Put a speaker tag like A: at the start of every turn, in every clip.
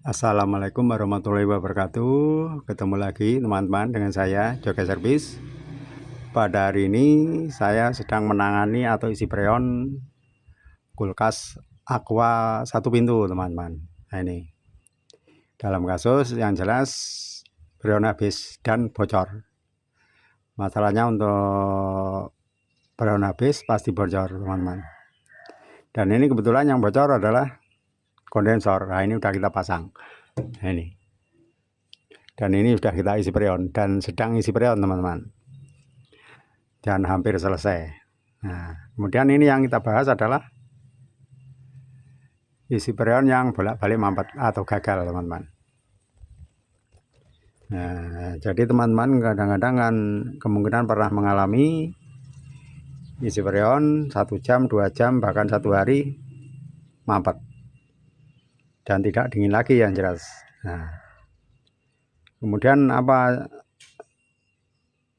A: Assalamualaikum warahmatullahi wabarakatuh. Ketemu lagi teman-teman dengan saya Joga Servis. Pada hari ini saya sedang menangani atau isi freon kulkas Aqua satu pintu teman-teman. Nah ini dalam kasus yang jelas freon habis dan bocor. Masalahnya untuk freon habis pasti bocor teman-teman. Dan ini kebetulan yang bocor adalah kondensor. Nah ini udah kita pasang. Nah ini. Dan ini sudah kita isi freon dan sedang isi freon teman-teman, dan hampir selesai. Nah, kemudian ini yang kita bahas adalah isi freon yang bolak-balik mampet atau gagal teman-teman. Nah, jadi teman-teman kadang-kadang kan kemungkinan pernah mengalami isi freon 1 jam, 2 jam, bahkan 1 hari mampet dan tidak dingin lagi yang jelas. Nah, kemudian apa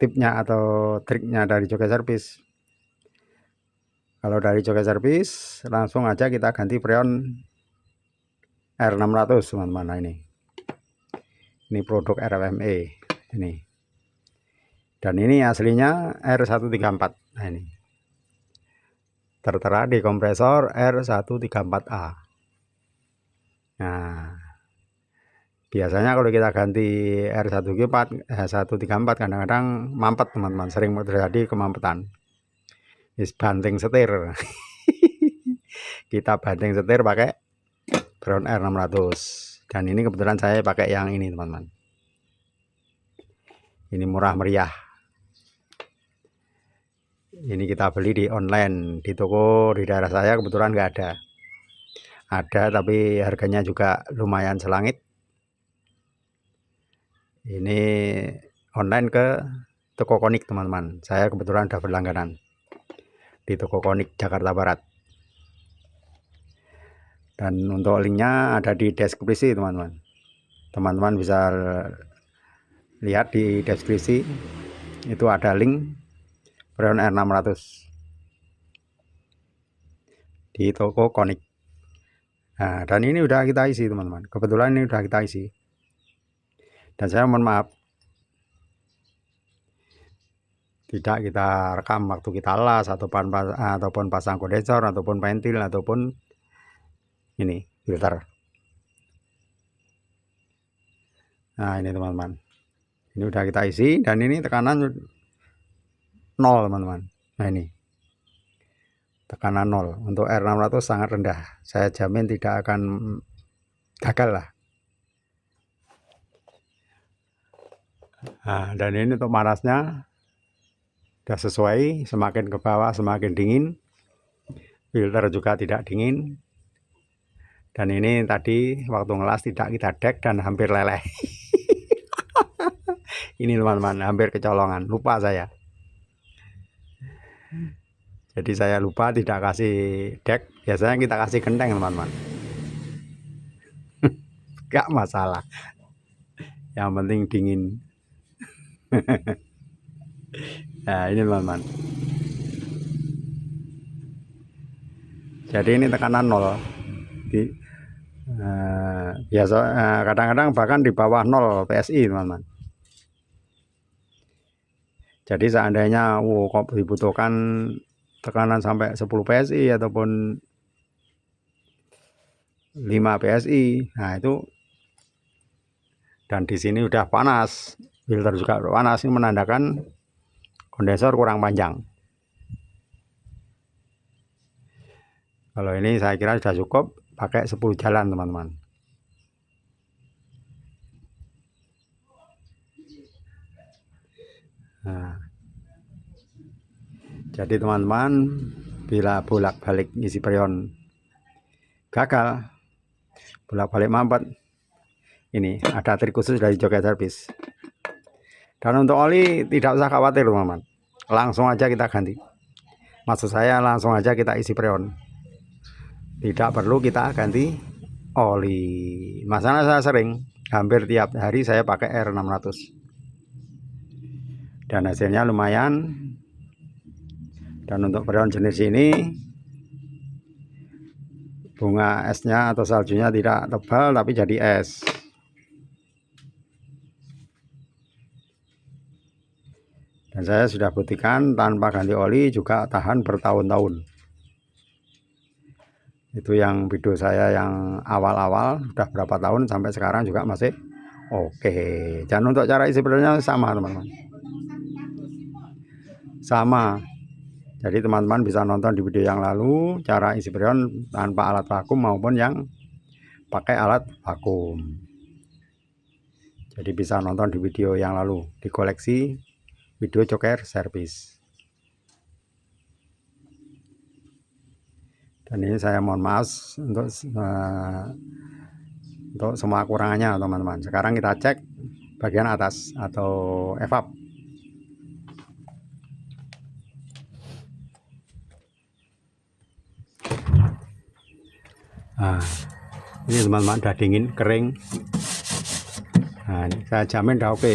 A: tipnya atau triknya dari Joga Servis? Kalau dari Joga Servis langsung aja kita ganti freon R600 teman-teman. Nah, ini produk RFME ini, dan ini aslinya R134. Nah ini tertera di kompresor R134A. Nah biasanya kalau kita ganti R134 kadang-kadang mampet teman-teman, sering terjadi kemampetan. Banting setir kita banting setir pakai freon R600, dan ini kebetulan saya pakai yang ini teman-teman. Ini murah meriah, ini kita beli di online, di toko di daerah saya kebetulan nggak ada, tapi harganya juga lumayan selangit. Ini online ke toko Konik teman-teman, saya kebetulan udah berlangganan di toko Konik Jakarta Barat, dan untuk linknya ada di deskripsi teman-teman. Teman-teman bisa lihat di deskripsi, itu ada link freon R600 di toko Konik. Nah, dan ini udah kita isi teman-teman, kebetulan ini udah kita isi, dan saya mohon maaf tidak kita rekam waktu kita las ataupun pasang kondensor ataupun ventil ataupun ini filter. Nah ini teman-teman, ini udah kita isi dan ini tekanan 0 teman-teman. Nah ini tekanan 0 untuk R600 sangat rendah, saya jamin tidak akan gagal lah. Nah, dan ini untuk panasnya sudah sesuai, semakin ke bawah semakin dingin, filter juga tidak dingin, dan ini tadi waktu ngelas tidak kita dek dan hampir leleh. Ini teman-teman, hampir kecolongan, lupa saya. Jadi saya lupa tidak kasih dek, biasanya kita kasih genteng teman-teman. Gak masalah, yang penting dingin. Nah ini teman-teman, jadi ini tekanan 0 di, biasa kadang-kadang bahkan di bawah 0 PSI teman-teman. Jadi seandainya kok dibutuhkan tekanan sampai 10 PSI ataupun 5 PSI, nah itu, dan di sini udah panas, filter juga udah panas, ini menandakan kondensor kurang panjang. Kalau ini saya kira sudah cukup pakai 10 jalan teman-teman. Nah, jadi teman-teman bila bolak-balik isi freon gagal, bolak-balik mampet, ini ada trik khusus dari Joga Servis. Dan untuk oli tidak usah khawatir teman-teman, langsung aja kita ganti. Maksud saya langsung aja kita isi freon, tidak perlu kita ganti oli. Masalah saya sering, hampir tiap hari saya pakai R600 dan hasilnya lumayan. Dan untuk freon jenis ini bunga esnya atau saljunya tidak tebal tapi jadi es. Dan saya sudah buktikan tanpa ganti oli juga tahan bertahun-tahun. Itu yang video saya yang awal-awal, udah berapa tahun sampai sekarang juga masih oke. Dan untuk cara isi periodnya sama teman-teman, sama. Jadi teman-teman bisa nonton di video yang lalu cara isi period tanpa alat vakum maupun yang pakai alat vakum. Jadi bisa nonton di video yang lalu di koleksi video Joker Service. Dan ini saya mohon maaf untuk semua kurangannya teman-teman. Sekarang kita cek bagian atas atau evap. Nah, ini teman-teman udah dingin, kering. Nah, ini saya jamin udah oke.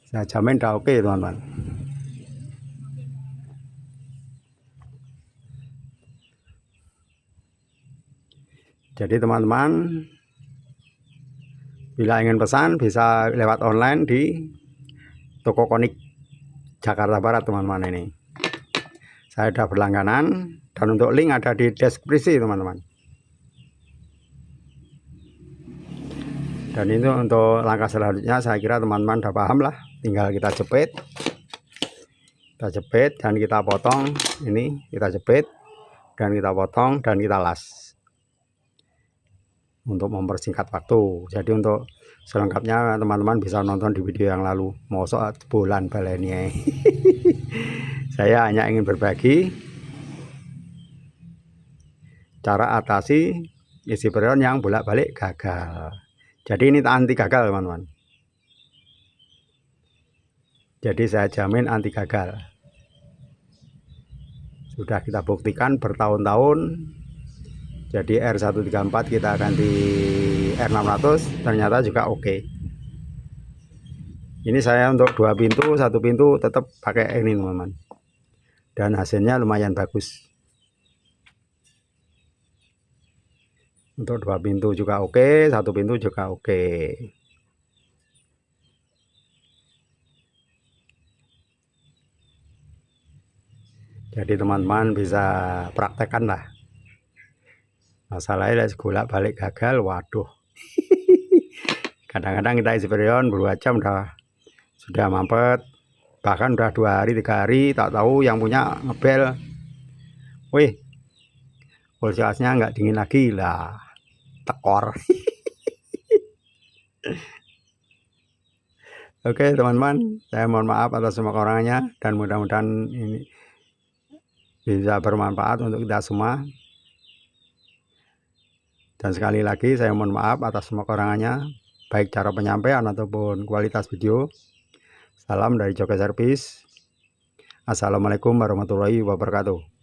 A: Saya jamin udah oke teman-teman. Jadi teman-teman bila ingin pesan bisa lewat online di toko Konik Jakarta Barat teman-teman ini. Saya sudah berlangganan dan untuk link ada di deskripsi teman-teman. Dan itu untuk langkah selanjutnya saya kira teman-teman udah paham lah. Tinggal kita jepit. Kita jepit dan kita potong. Ini kita jepit dan kita potong dan kita las. Untuk mempersingkat waktu. Jadi untuk selengkapnya teman-teman bisa nonton di video yang lalu. Mosok bulan balenia. Saya hanya ingin berbagi cara atasi isi period yang bolak-balik gagal. Jadi ini anti gagal teman-teman. Jadi saya jamin anti gagal. Sudah kita buktikan bertahun-tahun. Jadi R134 kita ganti R600 ternyata juga oke. Ini saya untuk 2 pintu, 1 pintu tetap pakai ini teman-teman. Dan hasilnya lumayan bagus. Untuk 2 pintu juga oke, 1 pintu juga oke. Jadi teman-teman bisa praktekkan lah. Masalahnya sekolah balik gagal, waduh. Kadang-kadang kita isi period 2 jam sudah mampet, bahkan udah 2 hari 3 hari, tak tahu yang punya ngebel, wih kulkasnya nggak dingin lagi lah, tekor. Oke teman-teman, saya mohon maaf atas semua kekurangannya dan mudah-mudahan ini bisa bermanfaat untuk kita semua. Dan sekali lagi saya mohon maaf atas semua kekurangannya, baik cara penyampaian ataupun kualitas video. Salam dari Joker Service. Assalamualaikum warahmatullahi wabarakatuh.